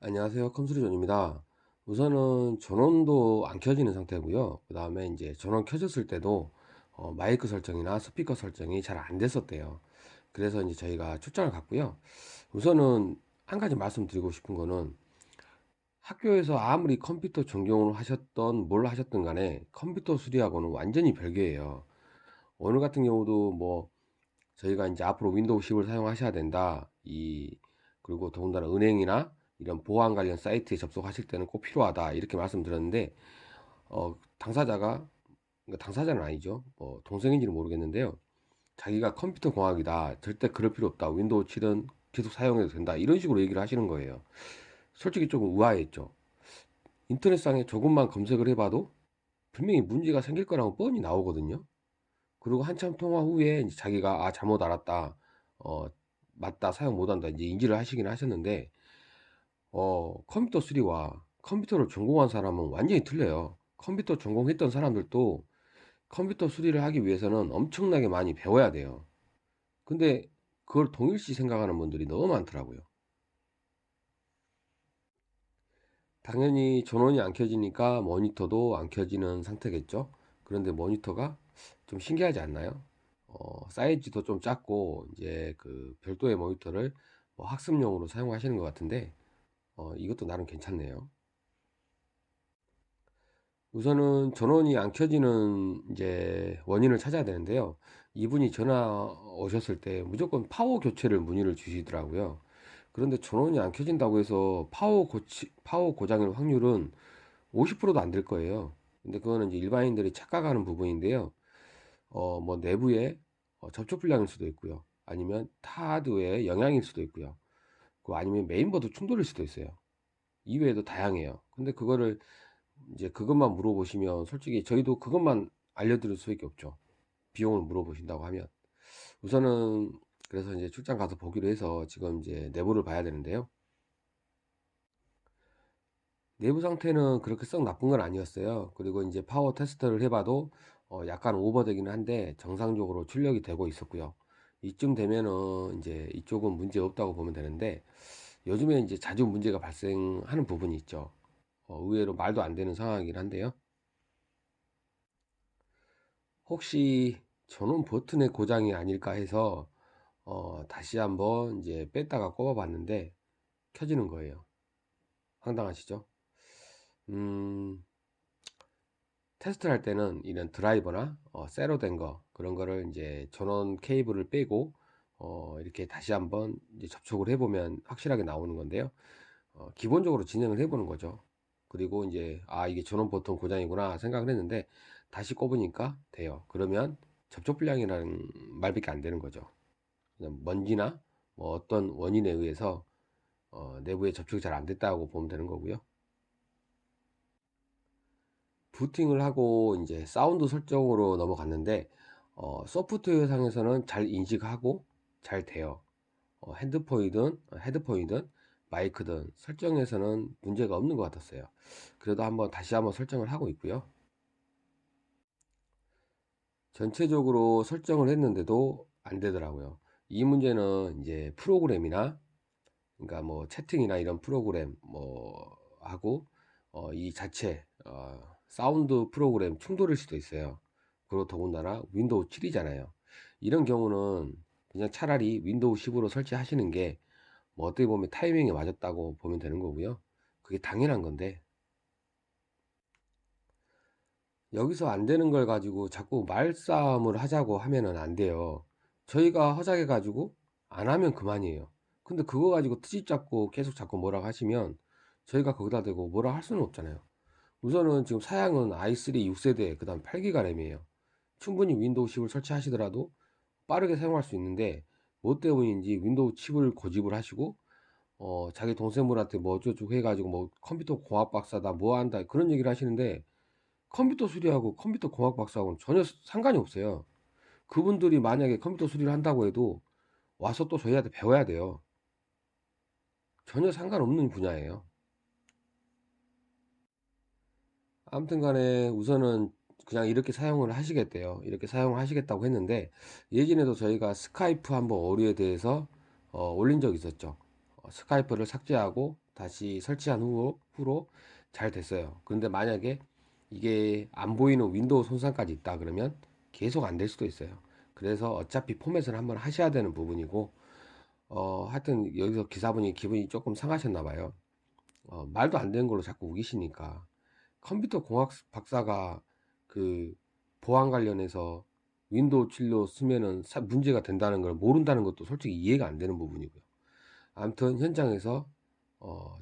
안녕하세요. 컴수리존입니다. 우선은 전원도 안 켜지는 상태고요. 그 다음에 이제 전원 켜졌을 때도 마이크 설정이나 스피커 설정이 잘 안 됐었대요. 그래서 이제 저희가 출장을 갔고요. 우선은 한 가지 말씀드리고 싶은 거는 학교에서 아무리 컴퓨터 전공을 하셨던 뭘 하셨든 간에 컴퓨터 수리하고는 완전히 별개예요. 오늘 같은 경우도 뭐 저희가 이제 앞으로 윈도우 10을 사용하셔야 된다. 그리고 더군다나 은행이나 이런 보안 관련 사이트에 접속하실 때는 꼭 필요하다. 이렇게 말씀드렸는데, 당사자가, 그러니까 당사자는 아니죠. 동생인지는 모르겠는데요. 자기가 컴퓨터 공학이다. 절대 그럴 필요 없다. 윈도우 7은 계속 사용해도 된다. 이런 식으로 얘기를 하시는 거예요. 솔직히 조금 의아했죠. 인터넷상에 조금만 검색을 해봐도 분명히 문제가 생길 거라고 뻔히 나오거든요. 그리고 한참 통화 후에 이제 자기가 잘못 알았다. 어, 맞다. 사용 못한다. 이제 인지를 하시긴 하셨는데, 컴퓨터 수리와 컴퓨터를 전공한 사람은 완전히 틀려요. 컴퓨터 전공했던 사람들도 컴퓨터 수리를 하기 위해서는 엄청나게 많이 배워야 돼요. 근데 그걸 동일시 생각하는 분들이 너무 많더라고요. 당연히 전원이 안 켜지니까 모니터도 안 켜지는 상태겠죠. 그런데 모니터가 좀 신기하지 않나요? 사이즈도 좀 작고 이제 그 별도의 모니터를 뭐 학습용으로 사용하시는 것 같은데 이것도 나름 괜찮네요. 우선은 전원이 안 켜지는 이제 원인을 찾아야 되는데요. 이분이 전화 오셨을 때 무조건 파워 교체를 문의를 주시더라고요. 그런데 전원이 안 켜진다고 해서 파워 고장일 확률은 50%도 안 될 거예요. 근데 그거는 이제 일반인들이 착각하는 부분인데요. 뭐 내부에 접촉 불량일 수도 있고요. 아니면 타 하드웨어의 영향일 수도 있고요. 아니면 메인보드 충돌일 수도 있어요. 이외에도 다양해요. 근데 그거를 이제 그것만 물어보시면 솔직히 저희도 그것만 알려드릴 수밖에 없죠. 비용을 물어보신다고 하면. 우선은 그래서 이제 출장 가서 보기로 해서 지금 이제 내부를 봐야 되는데요. 내부 상태는 그렇게 썩 나쁜 건 아니었어요. 그리고 이제 파워 테스트를 해봐도 약간 오버되기는 한데 정상적으로 출력이 되고 있었고요. 이쯤 되면은 이제 이쪽은 문제 없다고 보면 되는데 요즘에 이제 자주 문제가 발생하는 부분이 있죠. 의외로 말도 안 되는 상황이긴 한데요. 혹시 전원 버튼의 고장이 아닐까 해서 다시 한번 이제 뺐다가 꼽아 봤는데 켜지는 거예요. 황당하시죠? 음, 테스트를 할 때는 이런 드라이버나 쇠로 된 거 그런 거를 이제 전원 케이블을 빼고 이렇게 다시 한번 이제 접촉을 해보면 확실하게 나오는 건데요. 기본적으로 진행을 해보는 거죠. 그리고 이제 이게 전원 버튼 고장이구나 생각을 했는데 다시 꼽으니까 돼요. 그러면 접촉 불량이라는 말밖에 안 되는 거죠. 그냥 먼지나 뭐 어떤 원인에 의해서 내부에 접촉이 잘 안 됐다고 보면 되는 거고요. 부팅을 하고 이제 사운드 설정으로 넘어갔는데 소프트웨어 상에서는 잘 인식하고 잘 돼요. 헤드폰이든 마이크든 설정에서는 문제가 없는 것 같았어요. 그래도 다시 한번 설정을 하고 있고요. 전체적으로 설정을 했는데도 안 되더라고요. 이 문제는 이제 프로그램이나 그러니까 뭐 채팅이나 이런 프로그램 뭐 하고 이 자체 사운드 프로그램 충돌일 수도 있어요. 그리고 더군다나 윈도우 7이잖아요. 이런 경우는 그냥 차라리 윈도우 10으로 설치하시는 게 뭐 어떻게 보면 타이밍에 맞았다고 보면 되는 거고요. 그게 당연한 건데 여기서 안 되는 걸 가지고 자꾸 말싸움을 하자고 하면은 안 돼요. 저희가 허작해 가지고 안 하면 그만이에요. 근데 그거 가지고 트집 잡고 계속 자꾸 뭐라고 하시면 저희가 거기다 대고 뭐라 할 수는 없잖아요. 우선은 지금 사양은 i3 6세대 그다음 8기가 램이에요. 충분히 윈도우 10을 설치하시더라도 빠르게 사용할 수 있는데 뭐 때문인지 윈도우 칩을 고집을 하시고 자기 동생분한테 뭐 어쩌고저쩌고 해가지고 뭐 컴퓨터 공학 박사다 뭐 한다 그런 얘기를 하시는데 컴퓨터 수리하고 컴퓨터 공학 박사하고는 전혀 상관이 없어요. 그분들이 만약에 컴퓨터 수리를 한다고 해도 와서 또 저희한테 배워야 돼요. 전혀 상관없는 분야예요. 아무튼 간에 우선은 그냥 이렇게 사용을 하시겠대요. 이렇게 사용을 하시겠다고 했는데 예전에도 저희가 스카이프 한번 오류에 대해서 올린 적이 있었죠. 스카이프를 삭제하고 다시 설치한 후로 잘 됐어요. 그런데 만약에 이게 안 보이는 윈도우 손상까지 있다 그러면 계속 안 될 수도 있어요. 그래서 어차피 포맷을 한번 하셔야 되는 부분이고, 하여튼 여기서 기사분이 기분이 조금 상하셨나 봐요. 말도 안 되는 걸로 자꾸 우기시니까. 컴퓨터 공학 박사가 그 보안 관련해서 윈도우 진로 쓰면은 문제가 된다는 걸 모른다는 것도 솔직히 이해가 안 되는 부분이고요. 아무튼 현장에서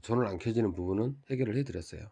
전원 안 켜지는 부분은 해결을 해 드렸어요.